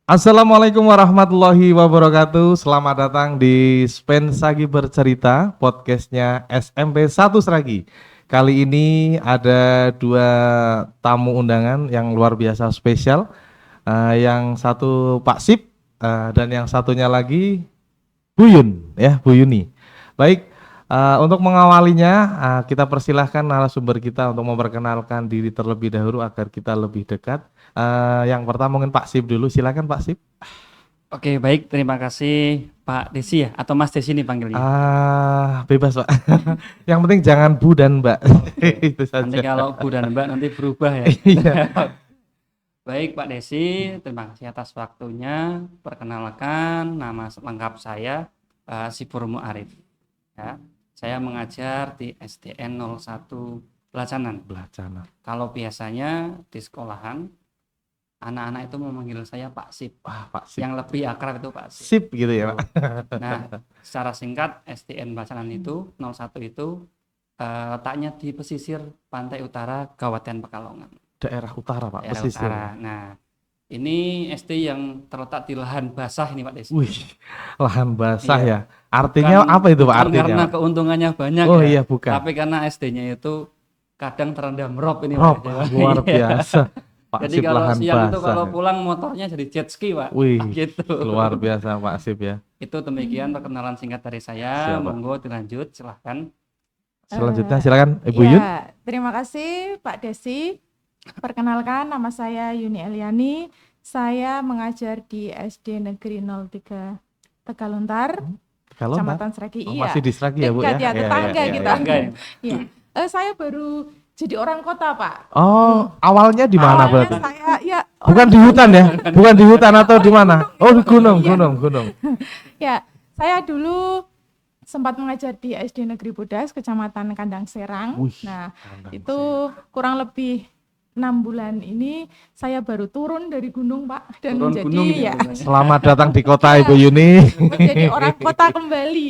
Assalamualaikum warahmatullahi wabarakatuh. Selamat datang di Spensagi Bercerita, podcastnya SMP 1 Sragi. Kali ini ada dua tamu undangan yang luar biasa spesial. Yang satu Pak Sip, dan yang satunya lagi Bu Yun, ya Bu Yuni. Baik, untuk mengawalinya, kita persilahkan narasumber kita untuk memperkenalkan diri terlebih dahulu agar kita lebih dekat. Yang pertama mungkin Pak Sip dulu, silakan Pak Sip. Oke, baik. Terima kasih Pak Desi ya, atau Mas Desi nih panggilnya. Bebas Pak. Yang penting jangan Bu dan Mbak. Itu Nanti saja. kalau Bu dan Mbak nanti berubah ya. Iya. Baik Pak Desi, terima kasih atas waktunya. Perkenalkan, nama lengkap saya Sipur Mu'arif. Ya, saya mengajar di SDN 01 Belacanan. Belacana. Kalau biasanya di sekolahan, anak-anak itu memanggil saya Pak Sip. Pak Sip. Yang lebih akrab itu Pak Sip. Sip gitu ya Pak. Nah, secara singkat SDN Belacanan itu 01 itu letaknya di pesisir pantai utara Kabupaten Pekalongan. Daerah utara Pak, Daerah pesisir. utara. Nah, ini SD yang terletak di lahan basah ini Pak Desi. Wih, lahan basah Iya. ya. Artinya apa itu Pak bukan artinya? karena Pak? keuntungannya banyak Oh ya, iya bukan. tapi karena SD-nya itu kadang terendam rob ini Rob, Pak. luar Iya. biasa. Pak Jadi Sip kalau lahan siang itu basah. kalau pulang motornya jadi jet ski Pak. Wih, Gitu. luar biasa Pak Sip ya. Itu demikian perkenalan singkat dari saya. Siap, Pak. Monggo dilanjut, silahkan. Selanjutnya silakan Ibu Yun. Ya, terima kasih Pak Desi. Perkenalkan, nama saya Yuni Eliani. Saya mengajar di SD Negeri 03 Tegaluntar, Kalau Kecamatan Sragi. oh, Iya, masih di Sragi ya Bu ya? dekat ya, tetangga Iya, kita. Tetangga ya. Iya. Saya baru jadi orang kota, Pak. Oh, awalnya di mana Awalnya berarti? saya ya Bukan di hutan ya? Bukan di hutan atau di mana? Oh, di gunung. ya, saya dulu sempat mengajar di SD Negeri Bodas, Kecamatan Kandang Serang. Wih, Nah, Kandang itu kurang lebih 6 bulan ini saya baru turun dari gunung Pak, dan Turun menjadi gunung ya Selamat datang di kota Ibu Yuni. menjadi orang kota kembali.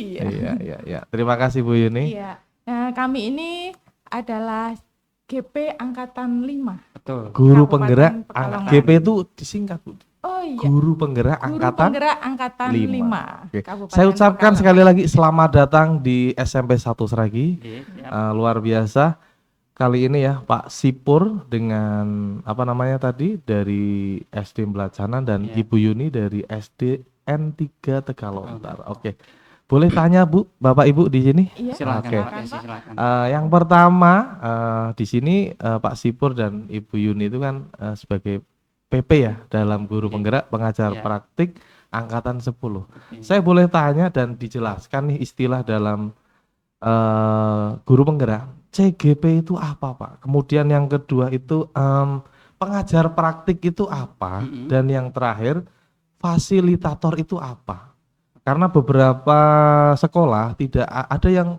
Iya. Terima kasih Bu Yuni. Iya. Nah, kami ini adalah GP Angkatan 5. Betul. Guru Kabupaten penggerak Pekalongan. GP itu disingkat Bu. Oh iya. Guru penggerak Guru angkatan. Penggerak Angkatan 5. Oke. Saya ucapkan sekali lagi selamat datang di SMP 1 Sragi. Oke, siap. Luar biasa. Kali ini ya Pak Sipur dengan apa namanya tadi dari SD Belacanan dan Iya. Ibu Yuni dari SD N3 Tegalontar. Oke. Boleh tanya Bu, Bapak Ibu di sini? Iya. Silakan Oke. Pak Desi, silakan. Yang pertama di sini Pak Sipur dan Ibu Yuni itu kan sebagai PP ya dalam guru penggerak pengajar Iya. praktik angkatan 10. Oke. Saya boleh tanya dan dijelaskan nih istilah dalam guru penggerak. CGP itu apa Pak? Kemudian yang kedua itu pengajar praktik itu apa? Mm-mm. Dan yang terakhir fasilitator itu apa? Karena beberapa sekolah ada yang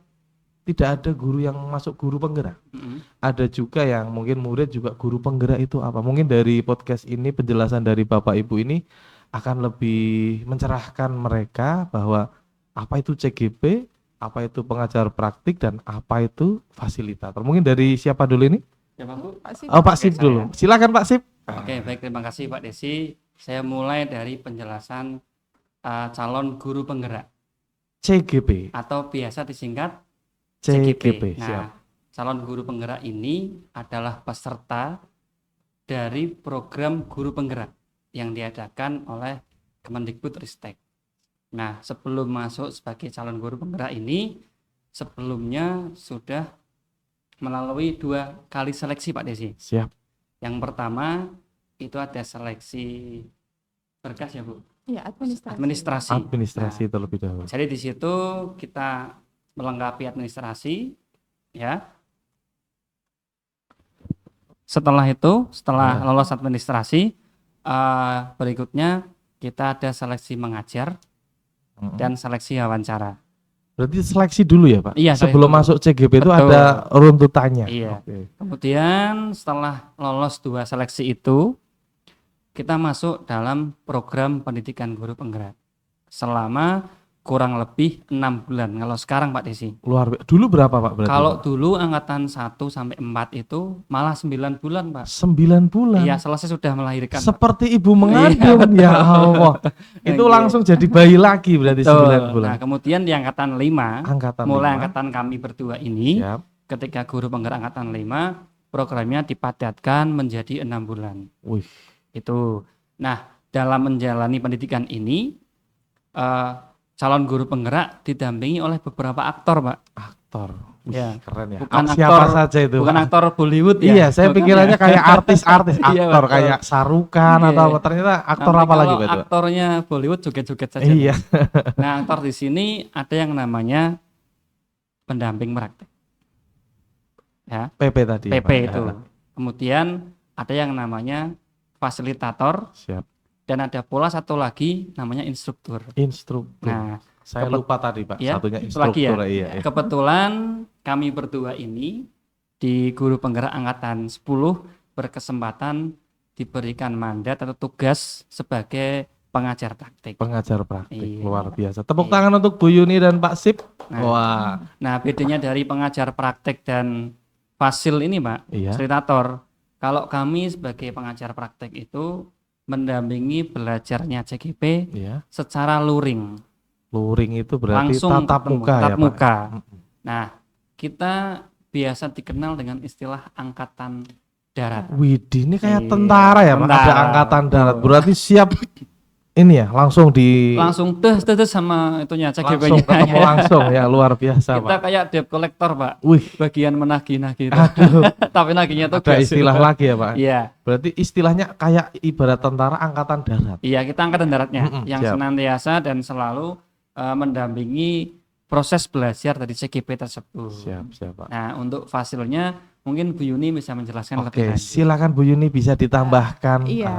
tidak ada guru yang masuk guru penggerak. Mm-mm. Ada juga yang mungkin murid juga guru penggerak itu apa? Mungkin dari podcast ini penjelasan dari Bapak Ibu ini akan lebih mencerahkan mereka bahwa apa itu CGP, apa itu pengajar praktik, dan apa itu fasilitator. Mungkin dari siapa dulu ini? Siapa Bu? Pak Sip. Oh Pak Oke, Sip dulu. Silakan Pak Sip. Oke, baik, terima kasih Pak Desi. Saya mulai dari penjelasan calon guru penggerak CGP. atau biasa disingkat CGP. Nah, Siap. calon guru penggerak ini adalah peserta dari program guru penggerak yang diadakan oleh Kemendikbudristek. Nah, sebelum masuk sebagai calon guru penggerak ini, sebelumnya sudah melalui 2 kali seleksi Pak Desi. Siap. Yang pertama itu ada seleksi berkas ya Bu, Ya, administrasi. administrasi. Terlebih dahulu. Jadi di situ kita melengkapi administrasi, ya. Setelah itu, setelah Ya. lolos administrasi, berikutnya kita ada seleksi mengajar dan seleksi wawancara. Berarti seleksi dulu ya Pak? Iya, Sebelum seleksi masuk CGP itu Betul. ada runtutannya. Iya. Oke. Kemudian setelah lolos 2 seleksi itu, kita masuk dalam program pendidikan guru penggerak selama kurang lebih 6 bulan. Kalau sekarang Pak Desi. Luar biasa. Dulu berapa Pak berarti? Kalau Pak? dulu angkatan 1 sampai 4 itu malah 9 bulan, Pak. 9 bulan. Iya, selesai sudah melahirkan, Pak. Seperti ibu mengandung ya Allah. Itu Iya. langsung jadi bayi lagi berarti Betul. 9 bulan. Nah, kemudian di angkatan 5, Angkatan mulai 5. angkatan kami berdua ini, Siap. ketika guru penggerak angkatan 5, programnya dipadatkan menjadi 6 bulan. Wih, Itu. Nah, dalam menjalani pendidikan ini, calon guru penggerak didampingi oleh beberapa aktor, Pak. aktor. Wih, Ya. keren ya. Bukan Siapa aktor- saja itu? Bukan Pak? aktor Bollywood ya. Iya, saya Bukan pikirannya ya. kayak artis-artis Iya, aktor betul. kayak Sarukan Iya. atau apa. Ternyata aktor Nanti apa lagi kalau Pak? itu? aktornya Bollywood joget-joget saja. Iya. Nah, aktor di sini ada yang namanya pendamping praktek. Ya, PP tadi. ya, PP Pak? itu. Ya. Kemudian ada yang namanya fasilitator Siap. dan ada pula satu lagi namanya instruktur. Instruktur. Nah, Saya lupa tadi Pak, Iya, satunya itu lagi ya? instruktur. Iya, iya. kebetulan kami berdua ini di guru penggerak angkatan 10 berkesempatan diberikan mandat atau tugas sebagai pengajar praktik. Pengajar praktik Iya. luar biasa. Tepuk Iya. tangan untuk Bu Yuni dan Pak Sip. Nah, Wah, Nah, bedanya dari pengajar praktek dan fasil ini, Pak, iya. fasilitator. Kalau kami sebagai pengajar praktek itu mendampingi belajarnya CGP Iya. secara luring, Luring itu berarti langsung tatap ketemu, muka tatap ya Pak. muka. Mm-mm. Nah, kita biasa dikenal dengan istilah angkatan darat. Widih, ini kayak Iya, tentara ya Pak. Ada tentara, angkatan betul. darat. Berarti siap ini ya, langsung di Langsung des sama itunya langsung CGP-nya. ketemu langsung ya, luar biasa Kita Pak. kayak debt collector, Pak. Wih, Bagian menagih-nagih itu. aduh, Tapi nagihnya tuh ada istilah lagi ya Pak. Iya. Berarti istilahnya kayak ibarat tentara angkatan darat. Iya, kita angkatan daratnya Mm-mm, yang siap. senantiasa dan selalu mendampingi proses belajar dari CGP tersebut. Siap, siap Pak. Nah, untuk fasilnya mungkin Bu Yuni bisa menjelaskan lebih Oke, lanjut. silakan Bu Yuni bisa ditambahkan. Iya.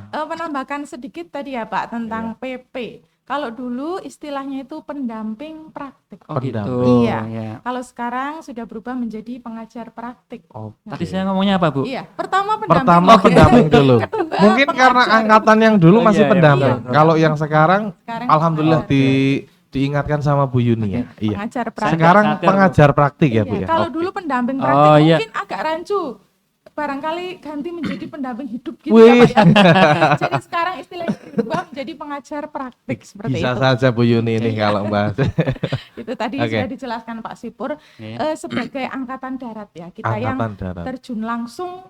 ah, Menambahkan sedikit tadi ya Pak tentang PP. Kalau dulu istilahnya itu pendamping praktik. Oh gitu. pendamping. Iya. Ya. Kalau sekarang sudah berubah menjadi pengajar praktik. oke. Tadi saya ngomongnya apa, Bu? Iya, pertama pendamping. Pertama pendamping dulu. Kedua, Mungkin karena pengajar. angkatan yang dulu Oh, masih iya, iya, pendamping. betul. Kalau yang sekarang, Sekarang alhamdulillah pengajar. diingatkan sama Bu Yuni ya. Iya. pengajar Saya praktik. Sekarang sadar, Bu. pengajar praktik ya Bu Iya, ya. kalau Oke. dulu pendamping Oh, praktik iya. mungkin agak rancu. Barangkali ganti menjadi pendamping hidup gitu Wih. ya Pak ya. Jadi sekarang istilahnya berubah menjadi pengajar praktik seperti Bisa itu. saja Bu Yuni ini Iya. kalau bahas. Itu tadi Oke. sudah dijelaskan Pak Sipur. Iya. Sebagai angkatan darat ya, kita yang Angkatan darat, terjun langsung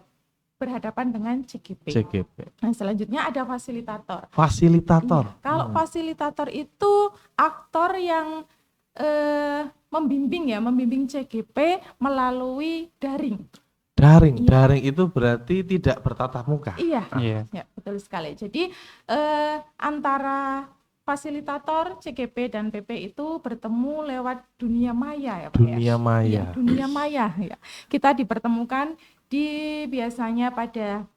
berhadapan dengan CGP. CGP. Nah, selanjutnya ada fasilitator. Fasilitator. Iya, kalau fasilitator itu aktor yang membimbing CGP melalui daring. Daring, Iya. daring itu berarti tidak bertatap muka. Iya, Iya. ya betul sekali. Jadi antara fasilitator CGP dan PP itu bertemu lewat dunia maya ya Pak ya. Dunia maya. Iya, dunia maya ya. Kita dipertemukan biasanya pada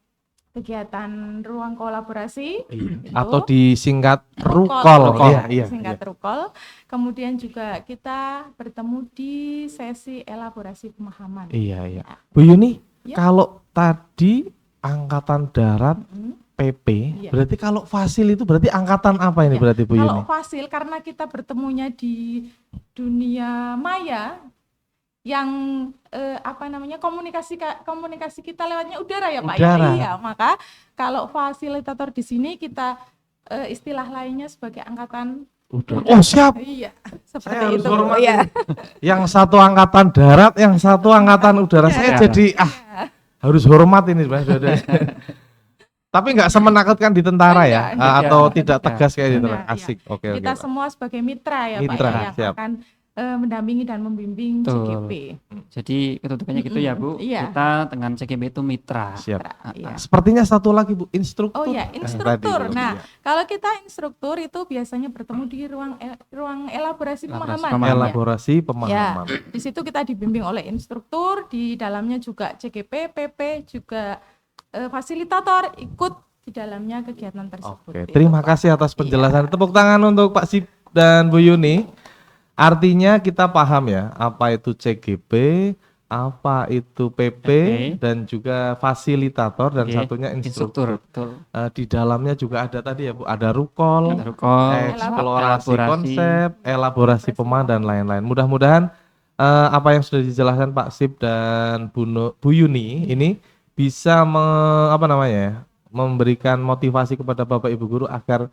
kegiatan ruang kolaborasi Iya. itu. Atau disingkat Rukol. rukol. Iya, iya. Singkat rukol. Kemudian juga kita bertemu di sesi elaborasi pemahaman. Iya, iya. Bu Yuni, Ya. kalau tadi angkatan darat Mm. PP, Iya. berarti kalau fasil itu berarti angkatan apa ini Ya, berarti Bu Kalau Yuni? fasil karena kita bertemunya di dunia maya yang komunikasi kita lewatnya udara ya Pak Udara. ya. Iya, maka kalau fasilitator di sini kita istilah lainnya sebagai angkatan Udah. Oh, siap. iya, Saya seperti harus itu. hormat Iya. Yang satu angkatan darat, yang satu angkatan udara. Saya Iya. jadi harus hormat ini, Mas. Tapi nggak semenakutkan di tentara ya, Enggak, atau enggak. tidak tegas kayak gitu. Enggak, iya. Asik. Oke, oke. Kita Pak. semua sebagai mitra ya Mitra, Pak ya, yang siap. akan mendampingi dan membimbing Betul. CGP. Jadi ketutupannya gitu ya, Bu. Iya. Kita dengan CGP itu mitra. Siap. Iya. Sepertinya satu lagi Bu, instruktur. Oh ya, Tadi, instruktur. Bu. Nah, Iya. kalau kita instruktur itu biasanya bertemu di ruang elaborasi pemahaman. pemahaman. Ya. Elaborasi pemahaman. Di situ kita dibimbing oleh instruktur, di dalamnya juga CGP, PP, juga fasilitator ikut di dalamnya kegiatan tersebut. Oke, Itu, terima Pak. kasih atas penjelasan. Iya. Tepuk tangan untuk Pak Sip dan Bu Yuni. Artinya kita paham ya, apa itu CGP, apa itu PP, dan juga fasilitator, dan Oke. satunya instruktur. Betul. Di dalamnya juga ada tadi ya Bu, ada rukol, Ada rukol, eksplorasi elaborasi. konsep, elaborasi pemain dan lain-lain. Mudah-mudahan apa yang sudah dijelaskan Pak Sip dan Bu Yuni ini bisa memberikan motivasi kepada Bapak Ibu guru agar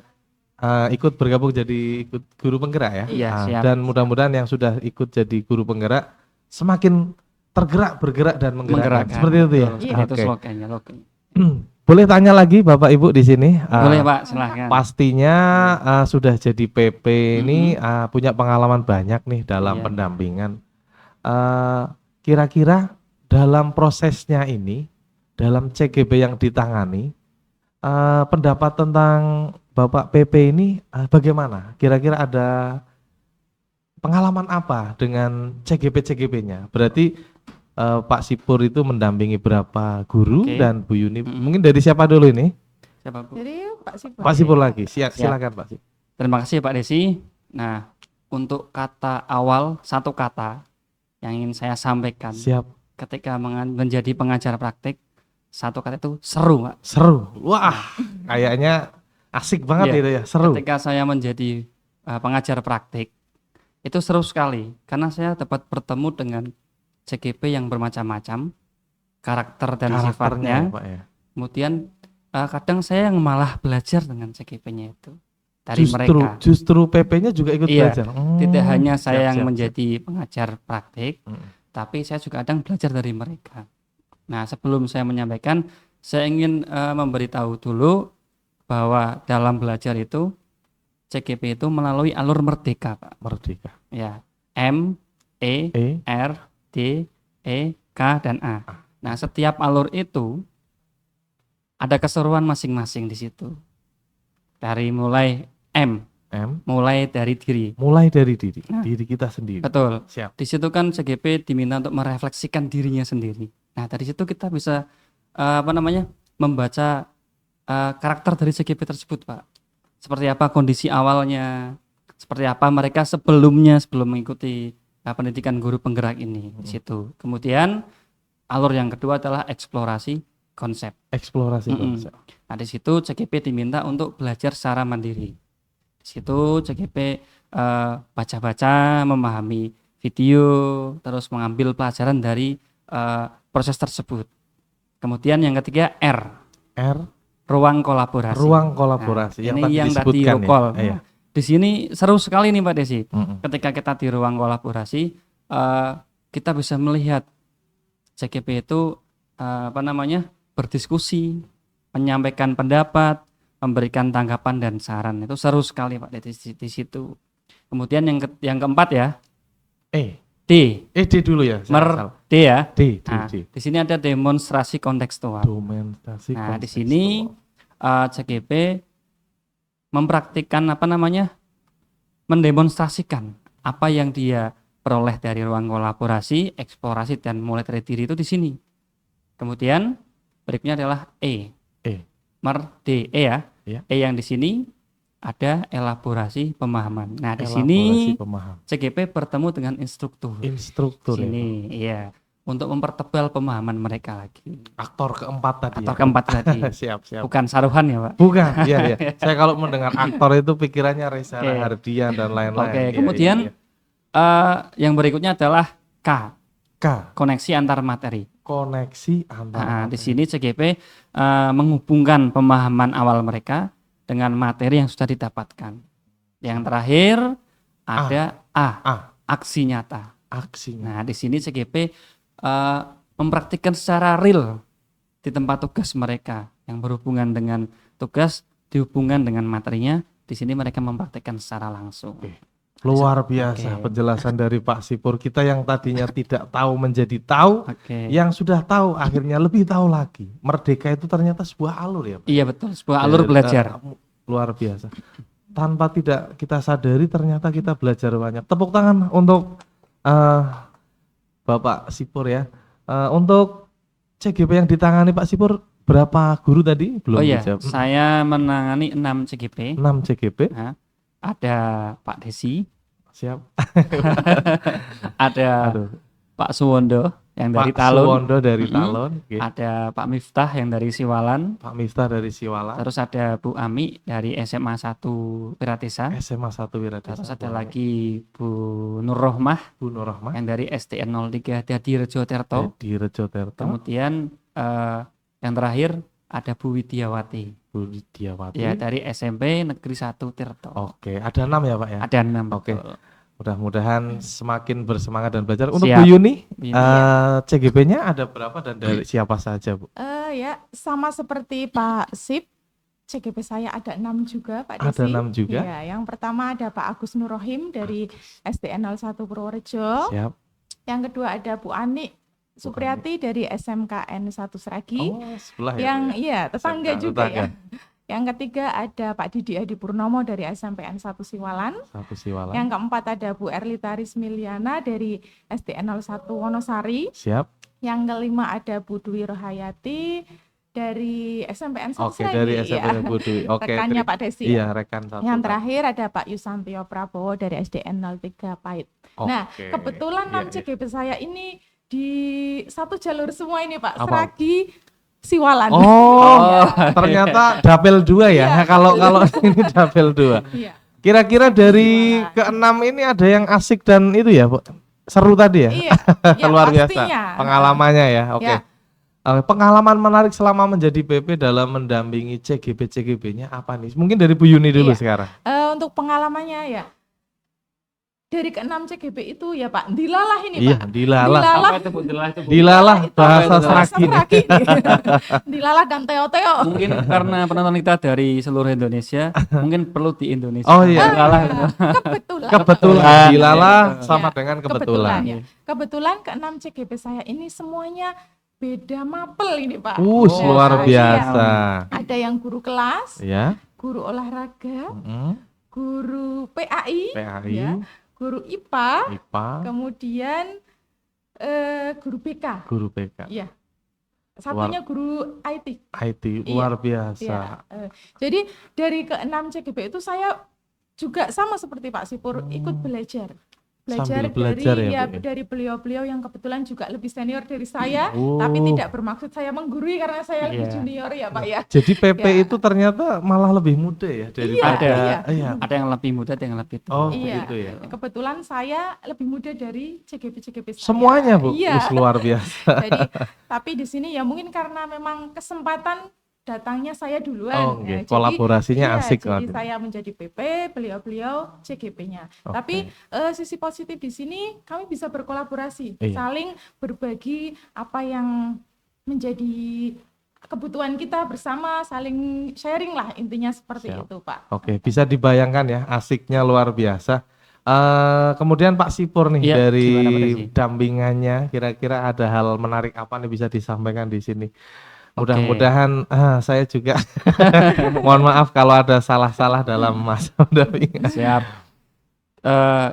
ikut bergabung jadi ikut guru penggerak ya. Iya, siap. Dan mudah-mudahan yang sudah ikut jadi guru penggerak semakin tergerak, bergerak dan menggerakkan. Seperti itu ya. Betul, seperti itu slogannya. Boleh tanya lagi Bapak Ibu di sini? Boleh Pak, silahkan. Pastinya sudah jadi PP ini punya pengalaman banyak nih dalam Iya. pendampingan. Kira-kira dalam prosesnya ini, dalam CGP yang ditangani, pendapat tentang Bapak PP ini bagaimana? Kira-kira ada pengalaman apa dengan CGP-CGP-nya? Berarti Pak Sipur itu mendampingi berapa guru, dan Bu Yuni mungkin dari siapa dulu ini? Siapa Bu? Jadi Pak Sipur. Pak Sipur lagi. Silakan Pak Sipur. Terima kasih Pak Desi. Nah, untuk kata awal, satu kata yang ingin saya sampaikan. Siap. Ketika menjadi pengajar praktik, satu kata itu seru, Pak. Seru. Wah, kayaknya asik banget itu ya, seru. Ketika saya menjadi pengajar praktik, itu seru sekali karena saya dapat bertemu dengan CGP yang bermacam-macam, karakter dan sifatnya. Pak, ya. Kemudian kadang saya yang malah belajar dengan CGP-nya itu dari mereka. Justru PP-nya juga ikut belajar. Tidak hanya saya yang menjadi pengajar praktik, tapi saya juga kadang belajar dari mereka. Nah, sebelum saya menyampaikan, saya ingin memberitahu dulu bahwa dalam belajar itu CGP itu melalui alur merdeka, Pak. Merdeka. Ya, M, E, R, D, E, K, dan A. Nah, setiap alur itu ada keseruan masing-masing di situ. Dari mulai M, mulai dari diri. Mulai dari diri, diri kita sendiri. Betul. Siap. Di situ kan CGP diminta untuk merefleksikan dirinya sendiri. Nah, dari situ kita bisa membaca karakter dari CGP tersebut, Pak. Seperti apa kondisi awalnya, seperti apa mereka sebelum mengikuti pendidikan guru penggerak ini di situ. Kemudian alur yang kedua adalah eksplorasi konsep. Eksplorasi konsep. Nah, di situ CGP diminta untuk belajar secara mandiri. Di situ CGP baca-baca, memahami video, terus mengambil pelajaran dari proses tersebut. Kemudian yang ketiga R, ruang kolaborasi. Ruang kolaborasi. Nah, ini yang tadi rukol. Ya. Di sini seru sekali nih Pak Desi. Ketika kita di ruang kolaborasi, kita bisa melihat CGP itu berdiskusi, menyampaikan pendapat, memberikan tanggapan dan saran. Itu seru sekali Pak di situ. Kemudian yang keempat ya, D. D dulu ya. D ya. D. Di sini ada demonstrasi kontekstual. Nah, di sini CGP mempraktikkan mendemonstrasikan apa yang dia peroleh dari ruang kolaborasi, eksplorasi, dan mulai dari diri itu di sini. Kemudian berikutnya adalah E. D ya. E yang di sini ada elaborasi pemahaman. Nah, di sini CGP bertemu dengan instruktur. Sini, iya. Untuk mempertebal pemahaman mereka lagi. Aktor keempat tadi. Siap. Bukan Saruhan ya, Pak? Bukan, iya. Saya kalau mendengar aktor itu pikirannya Reza Rahardian dan lain-lain. Kemudian yang berikutnya adalah K. Koneksi antar materi. Di sini CGP menghubungkan pemahaman awal mereka dengan materi yang sudah didapatkan. Yang terakhir ada A. Aksi nyata. Nah, di sini CGP mempraktikkan secara real di tempat tugas mereka yang berhubungan dengan tugas dihubungkan dengan materinya. Di sini mereka mempraktikkan secara langsung. Luar biasa penjelasan dari Pak Sipur. Kita yang tadinya tidak tahu menjadi tahu, yang sudah tahu akhirnya lebih tahu lagi. Merdeka itu ternyata sebuah alur ya Pak? Iya betul, sebuah alur belajar. Luar biasa. Tanpa tidak kita sadari ternyata kita belajar banyak. Tepuk tangan untuk Bapak Sipur ya. Untuk CGP yang ditangani Pak Sipur berapa guru tadi? Belum dijawab. Saya menangani 6 CGP. 6 CGP. Nah, ada Pak Desi. Siap. Ada Pak Suwondo. yang dari Pak Talun. Suwondo dari Mm-mm. Talun, oke. Ada Pak Miftah yang dari Siwalan. Pak Miftah dari Siwalan, Terus ada Bu Ami dari SMA 1 Piratisa. SMA 1 Wiradesa. Terus ada lagi Bu Nur Rohmah Bu Nur Rahmah yang dari SDN 03 Dadirejo Tirto. di Rejo Tirto, Kemudian yang terakhir ada Bu Widiawati Bu Diawati. ya dari SMP Negeri 1 Tirto. Oke, ada 6 ya Pak ya. Ada 6. Oke. betul. Mudah-mudahan semakin bersemangat dan belajar. Untuk Siap. Bu Yuni, Iya. CGP-nya ada berapa dan dari siapa saja Bu? Ya, sama seperti Pak Sip, CGP saya ada 6 juga, Pak Ada Desi. 6 juga. Iya, yang pertama ada Pak Agus Nurrohim dari SDN 01 Purworejo. Siap. Yang kedua ada Bu Ani Supriyati dari SMKN 1 Seragi. Oh, sebelah ya. yang Bu, ya? iya, tetangga SMK juga tetangga. ya. Yang ketiga ada Pak Didi Adi Purnomo dari SMPN 1 Siwalan. Satu Siwalan. Yang keempat ada Bu Erlita Rismiliana dari SDN 01 Wonosari. Siap. Yang kelima ada Bu Dwi Rohayati dari SMPN 1 Oke, Seragi. dari Iya. SMP Bu Dwi. Oke. Rekannya Pak Desi. Iya, rekan satu. Yang Pak. terakhir ada Pak Yusantio Prabowo dari SDN 03 Pait. Nah, Oke. kebetulan Iya, 6 CGP saya ini di satu jalur semua ini Pak, Apa? Seragi, Siwalan. Oh, ternyata dapel 2 ya. Iya, Kalau ini dapel 2. Iya. Kira-kira dari Siwalan. keenam ini ada yang asik dan itu ya, Bu? Seru tadi ya? Iya, ya, Luar biasa pastinya. pengalamannya ya. Oke. Ya. Pengalaman menarik selama menjadi PP dalam mendampingi CGP-CGP-nya apa nih? Mungkin dari Bu Yuni dulu Iya. sekarang. Untuk pengalamannya ya, dari ke-6 CGP itu ya Pak, dilalah ini Iya, Pak. dilalah. Dilalah. Apa itu Bu? Dilalah itu Bu? Dilalah Itu bahasa Apa itu? Seragi. Seragi. Dilalah dan teo-teo. Mungkin karena penonton kita dari seluruh Indonesia, mungkin perlu di Indonesia. Oh, iya. Dilalah. Kebetulan. Kebetulan dilalah Ya, sama dengan kebetulan. ya. Kebetulan ke-6 CGP saya ini semuanya beda mapel ini Pak. Luar Iya. biasa. Ada yang guru kelas, Ya. guru olahraga, Mm, guru PAI, PAI, ya, guru IPA, IPA, kemudian guru BK. guru PK, Iya. Satunya guru IT. IT, Iya, luar biasa. Jadi dari ke-6 CGP itu saya juga sama seperti Pak Sipur ikut belajar. Sambil belajar dari ya, Bu, ya? dari beliau-beliau yang kebetulan juga lebih senior dari saya, Oh. tapi tidak bermaksud saya menggurui karena saya lebih Iya. junior ya Pak ya. Jadi PP Ya. itu ternyata malah lebih muda ya daripada iya. iya. Ada yang lebih muda, ada yang lebih tua. Oh, Iya. begitu ya. Kebetulan saya lebih muda dari CGP saya. Semuanya, Bu. Iya. Luar biasa. Jadi, tapi di sini ya mungkin karena memang kesempatan datangnya saya duluan. Oh, Ya, oke. Kolaborasinya iya, asik Jadi banget. saya menjadi PP, beliau-beliau CGP-nya. Oke. Tapi sisi positif di sini kami bisa berkolaborasi, Iya. saling berbagi apa yang menjadi kebutuhan kita bersama, saling sharing lah intinya seperti Siap. itu, Pak. Oke, bisa dibayangkan ya, asiknya luar biasa. Kemudian Pak Sipur nih Iya, dari gimana, Pak Desi? dampingannya, kira-kira ada hal menarik apa nih bisa disampaikan di sini? Oke. Mudah-mudahan saya juga mohon maaf kalau ada salah-salah dalam masa mendampingan. Siap.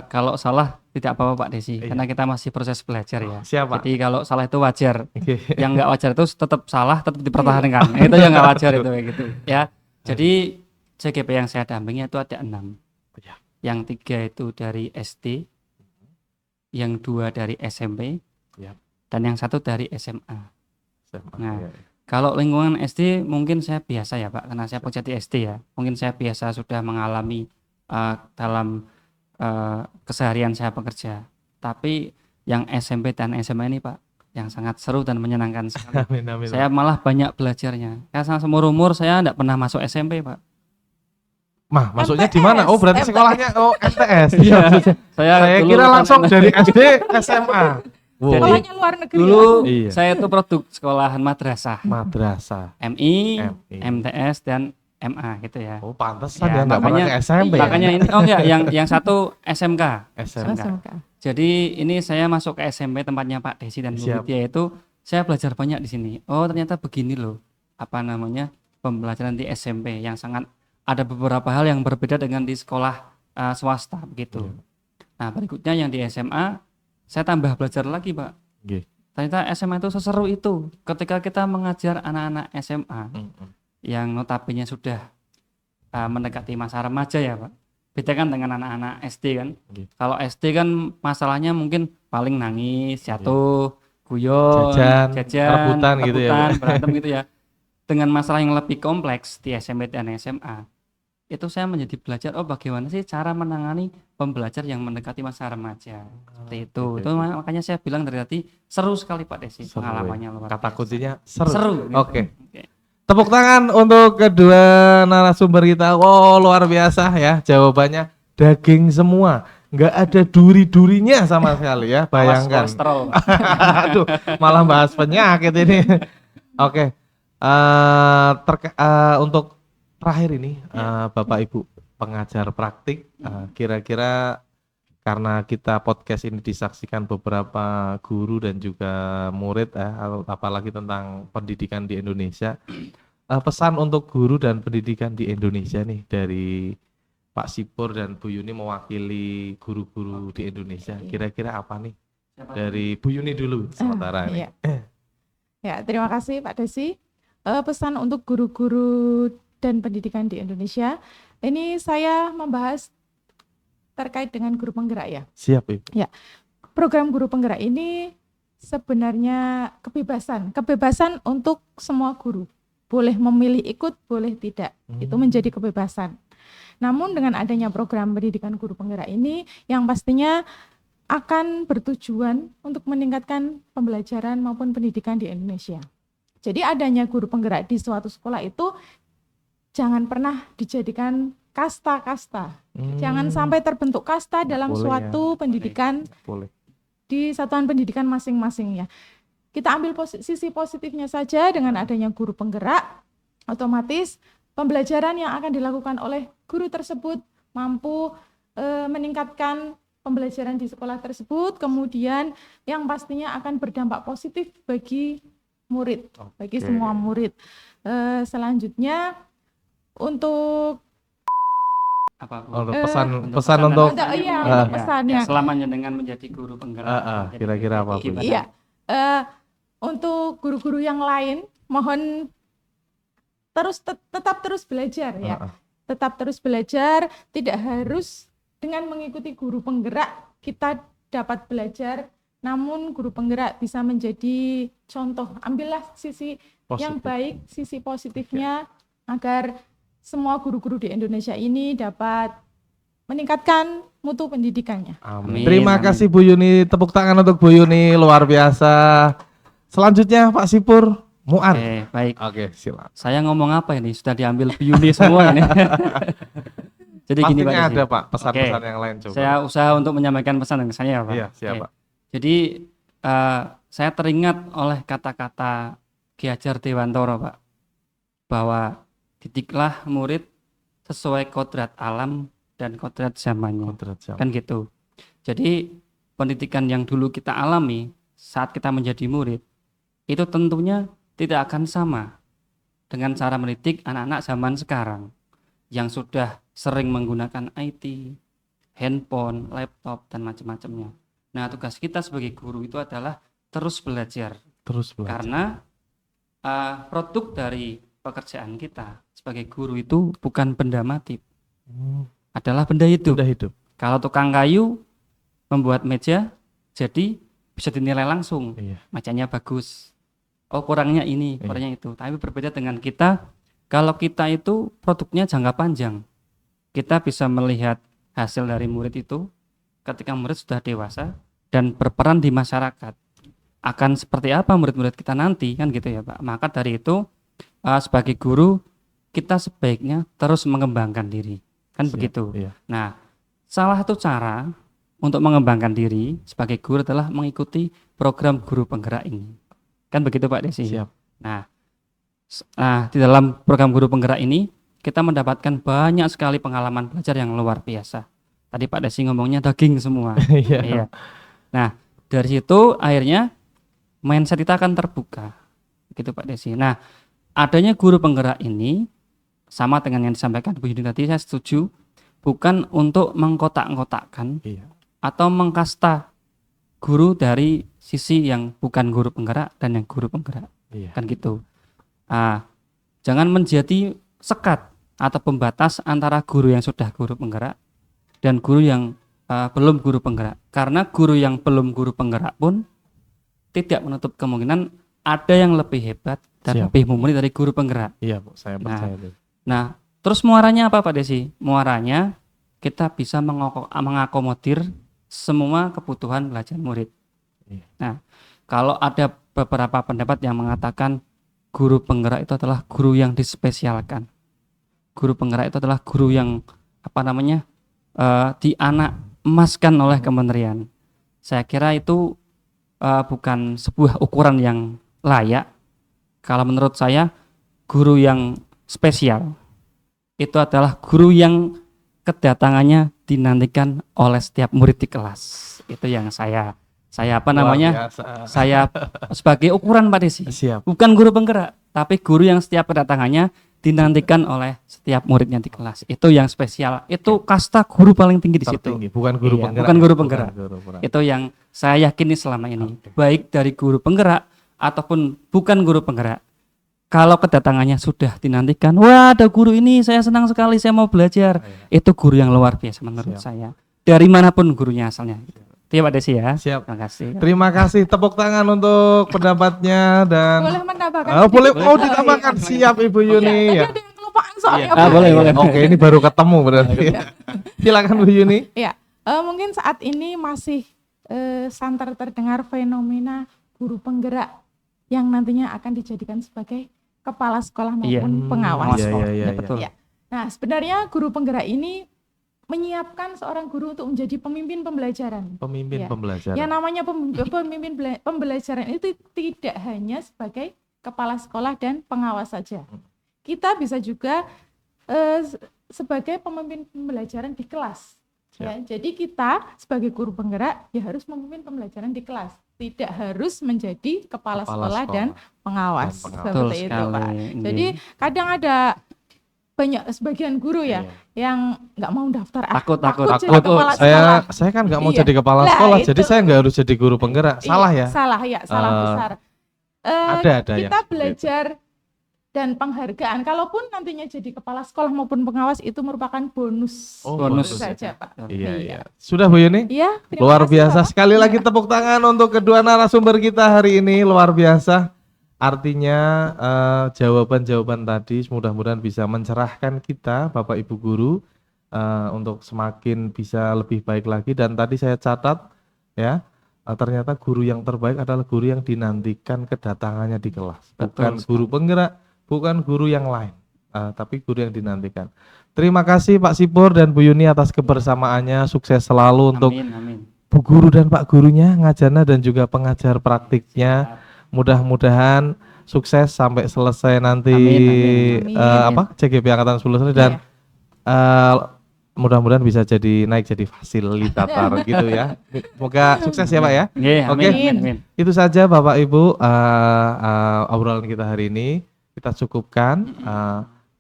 Kalau salah tidak apa-apa Pak Desi, Iya. karena kita masih proses belajar ya. Siapa? Jadi kalau salah itu wajar. Oke. Yang nggak wajar itu tetap salah, tetap dipertahankan. Itu yang nggak wajar itu kayak gitu. Ya. Jadi CGP yang saya dampingi itu ada 6. Ya. Yang 3 itu dari SD, yang 2 dari SMP, Ya. dan yang 1 dari SMA. Nah, Iya. Kalau lingkungan SD mungkin saya biasa ya Pak, karena saya pekerja di SD ya. Mungkin saya biasa sudah mengalami dalam keseharian saya bekerja. Tapi yang SMP dan SMA ini Pak, yang sangat seru dan menyenangkan sekali. Amin, amin. Saya malah banyak belajarnya. Karena seumur umur saya tidak pernah masuk SMP Pak. Mah, maksudnya MTS. di mana? Oh, berarti sekolahnya MTS. Iya. Saya dulu kira kan- langsung dari SD SMA. Wow. Jadi, Sekolahnya luar negeri. Dulu Iya. saya itu produk sekolahan madrasah, Madrasah. MI, MI. MTS dan MA gitu ya. Oh, pantesan Ya, ya nggak pernah makanya- ke SMP ya? Makanya ini oh enggak, yang satu SMK. SMP. SMK. Jadi ini saya masuk ke SMP tempatnya Pak Desi dan Bu Siap. Widya itu saya belajar banyak di sini. Oh ternyata begini loh, apa namanya pembelajaran di SMP yang sangat ada beberapa hal yang berbeda dengan di sekolah swasta begitu. Iya. Nah berikutnya yang di SMA saya tambah belajar lagi Pak. Oke. Ternyata SMA itu seseru itu ketika kita mengajar anak-anak SMA Mm-mm. yang notabene sudah mendekati masa remaja ya Pak. Beda kan dengan anak-anak SD kan. Oke. Kalau SD kan masalahnya mungkin paling nangis, jatuh, guyon, Jajan, rebutan gitu ya, Pak. berantem gitu ya. Dengan masalah yang lebih kompleks di SMP dan SMA, itu saya menjadi belajar bagaimana sih cara menangani pembelajar yang mendekati masa remaja. Seperti itu. Oke, Itu oke. makanya saya bilang dari tadi seru sekali Pak Desi Seru ya. pengalamannya luar Kata biasa. kuncinya seru. Seru. gitu. Oke. Tepuk tangan untuk kedua narasumber kita. Wow, luar biasa ya jawabannya. Daging semua, nggak ada duri-durinya sama sekali ya. Awas Bayangkan. kolesterol. Aduh, malah bahas penyakit ini. Oke. Untuk terakhir ini, Bapak Ibu pengajar praktik, kira-kira karena kita podcast ini disaksikan beberapa guru dan juga murid, apalagi tentang pendidikan di Indonesia, pesan untuk guru dan pendidikan di Indonesia nih dari Pak Sipur dan Bu Yuni mewakili guru-guru di Indonesia. Kira-kira apa nih? Dari Bu Yuni dulu sementara ini. Iya. Ya, terima kasih Pak Desi. Pesan untuk guru-guru dan pendidikan di Indonesia. Ini saya membahas terkait dengan guru penggerak ya. Siap, Ibu. Program guru penggerak ini sebenarnya kebebasan untuk semua guru. Boleh memilih ikut, boleh tidak. Itu menjadi kebebasan. Namun dengan adanya program pendidikan guru penggerak ini yang pastinya akan bertujuan untuk meningkatkan pembelajaran maupun pendidikan di Indonesia. Jadi adanya guru penggerak di suatu sekolah itu jangan pernah dijadikan kasta-kasta. Jangan sampai terbentuk kasta dalam Boleh suatu pendidikan Boleh. di satuan pendidikan masing-masing ya. Kita ambil sisi positifnya saja. Dengan adanya guru penggerak, otomatis pembelajaran yang akan dilakukan oleh guru tersebut mampu meningkatkan pembelajaran di sekolah tersebut, kemudian yang pastinya akan berdampak positif bagi murid, bagi semua murid. Selanjutnya untuk Apa Bu? Untuk Untuk pesan untuk untuk pesannya. selamanya dengan menjadi guru penggerak. kira-kira apa, Bu? Gimana? Iya. Untuk guru-guru yang lain, mohon tetap terus belajar ya. Tetap terus belajar, tidak harus dengan mengikuti guru penggerak kita dapat belajar, namun guru penggerak bisa menjadi contoh. Ambillah sisi yang baik, sisi positifnya agar semua guru-guru di Indonesia ini dapat meningkatkan mutu pendidikannya. Amin. Terima kasih Bu Yuni, tepuk tangan untuk Bu Yuni, luar biasa. Selanjutnya Pak Sipur, Muar. Oke, baik. Oke, silakan. Saya ngomong apa ini? Sudah diambil Yuni semua ini. Jadi gini Pak Pastinya Desi. ada Pak pesan-pesan yang lain coba. Saya usaha untuk menyampaikan pesan dengan saya Pak. Iya, siap Oke. Pak. Jadi saya teringat oleh kata-kata Ki Hajar Dewantara Pak, bahwa didiklah murid sesuai kodrat alam dan kodrat zamannya. Kan gitu. Jadi pendidikan yang dulu kita alami saat kita menjadi murid itu tentunya tidak akan sama dengan cara mendidik anak-anak zaman sekarang yang sudah sering menggunakan IT, handphone, laptop dan macam-macamnya. Nah, tugas kita sebagai guru itu adalah terus belajar. Karena produk dari pekerjaan kita sebagai guru itu bukan benda mati, adalah benda hidup. Kalau tukang kayu membuat meja, jadi bisa dinilai langsung, mejanya bagus. Oh, kurangnya ini, kurangnya itu. Tapi berbeda dengan kita, kalau kita itu produknya jangka panjang. Kita bisa melihat hasil dari murid itu ketika murid sudah dewasa dan berperan di masyarakat. Akan seperti apa murid-murid kita nanti, kan gitu ya Pak. Maka dari itu sebagai guru kita sebaiknya terus mengembangkan diri, kan begitu. Nah, salah satu cara untuk mengembangkan diri sebagai guru adalah mengikuti program guru penggerak ini, kan begitu Pak Desi. Nah, di dalam program guru penggerak ini kita mendapatkan banyak sekali pengalaman belajar yang luar biasa. Tadi Pak Desi ngomongnya daging semua. Iya. Nah, dari situ akhirnya mindset kita akan terbuka, gitu Pak Desi. Nah, adanya guru penggerak ini sama dengan yang disampaikan Bu Yuni tadi, saya setuju, bukan untuk mengkotak-kotakkan atau mengkasta guru dari sisi yang bukan guru penggerak dan yang guru penggerak, kan gitu. Jangan menjadi sekat atau pembatas antara guru yang sudah guru penggerak dan guru yang belum guru penggerak. Karena guru yang belum guru penggerak pun tidak menutup kemungkinan ada yang lebih hebat dan Siap. lebih mumpuni dari guru penggerak. Iya Bu, saya percaya itu. Nah, terus muaranya apa Pak Desi? Muaranya kita bisa mengakomodir semua kebutuhan belajar murid. Iya. Nah, kalau ada beberapa pendapat yang mengatakan guru penggerak itu adalah guru yang dispesialkan. Guru penggerak itu adalah guru yang dianak emaskan oleh kementerian. Saya kira itu bukan sebuah ukuran yang layak. Kalau menurut saya, guru yang spesial itu adalah guru yang kedatangannya dinantikan oleh setiap murid di kelas. Itu yang saya Luar biasa. saya sebagai ukuran Pak Desi. Siap. Bukan guru penggerak, tapi guru yang setiap kedatangannya dinantikan oleh setiap muridnya di kelas. Itu yang spesial. Itu kasta guru paling tinggi di situ. Tertinggi, bukan guru Iya, penggerak. bukan guru penggerak. Bukan guru penggerak. Itu yang saya yakini selama ini. Baik dari guru penggerak ataupun bukan guru penggerak. Kalau kedatangannya sudah dinantikan, wah ada guru ini, saya senang sekali, saya mau belajar. Itu guru yang luar biasa menurut Siap. saya. Dari manapun gurunya asalnya. Itu ya Pak Desi ya. Siap. Terima kasih. Terima kasih, tepuk tangan untuk pendapatnya dan Boleh menambahkan? boleh sedikit? mau ditambahkan. Siap Ibu Yuni Tadi ya. ada yang kelupaan soalnya. Ah, Pak. boleh, boleh. Oke, ini baru ketemu berarti. Silakan Bu Yuni. Ya, mungkin saat ini masih santer terdengar fenomena guru penggerak yang nantinya akan dijadikan sebagai kepala sekolah Iya. maupun pengawas. Iya, iya, iya, Ya, betul. Ya. Nah, sebenarnya guru penggerak ini menyiapkan seorang guru untuk menjadi pemimpin pembelajaran. Pemimpin Ya. pembelajaran. Yang namanya pemimpin pembelajaran itu tidak hanya sebagai kepala sekolah dan pengawas saja. Kita bisa juga sebagai pemimpin pembelajaran di kelas. Ya, jadi kita sebagai guru penggerak ya harus memimpin pembelajaran di kelas, tidak harus menjadi kepala sekolah dan pengawas. Dan pengawas. Betul Seperti itu, sekali. Pak. Ini. Jadi kadang ada banyak sebagian guru ya yang nggak mau daftar, Takut. jadi Takut, kepala sekolah. saya kan nggak mau Iya. jadi kepala Lah, sekolah, jadi itu. saya nggak harus jadi guru penggerak. Salah ya? Salah Eh, besar. ada yang Kita seperti itu. belajar dan penghargaan. Kalaupun nantinya jadi kepala sekolah maupun pengawas itu merupakan bonus. Oh, bonus. Itu saja, Pak. Iya, iya. Sudah Bu Yuni? Iya, terima Luar kasih, biasa. Bapak. Sekali lagi tepuk tangan untuk kedua narasumber kita hari ini. Luar biasa. Artinya jawaban-jawaban tadi mudah-mudahan bisa mencerahkan kita Bapak Ibu guru untuk semakin bisa lebih baik lagi. Dan tadi saya catat ya, ternyata guru yang terbaik adalah guru yang dinantikan kedatangannya di kelas. Bukan Betul guru penggerak, bukan guru yang lain, tapi guru yang dinantikan. Terima kasih Pak Sipur dan Bu Yuni atas kebersamaannya. Sukses selalu untuk Amin. Bu Guru dan Pak Gurunya, ngajarnya dan juga pengajar praktiknya. Mudah-mudahan sukses sampai selesai nanti Amin. Amin. CGP Angkatan 10 dan mudah-mudahan bisa naik jadi fasilitator gitu ya. Semoga sukses ya Pak ya. Nggih, Oke. amin. Itu saja Bapak Ibu obrolan kita hari ini. Kita cukupkan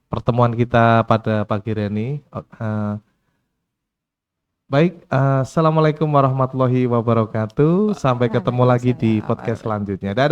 pertemuan kita pada pagi hari ini. Baik, assalamualaikum warahmatullahi wabarakatuh. Sampai ketemu lagi di podcast selanjutnya. Dadah.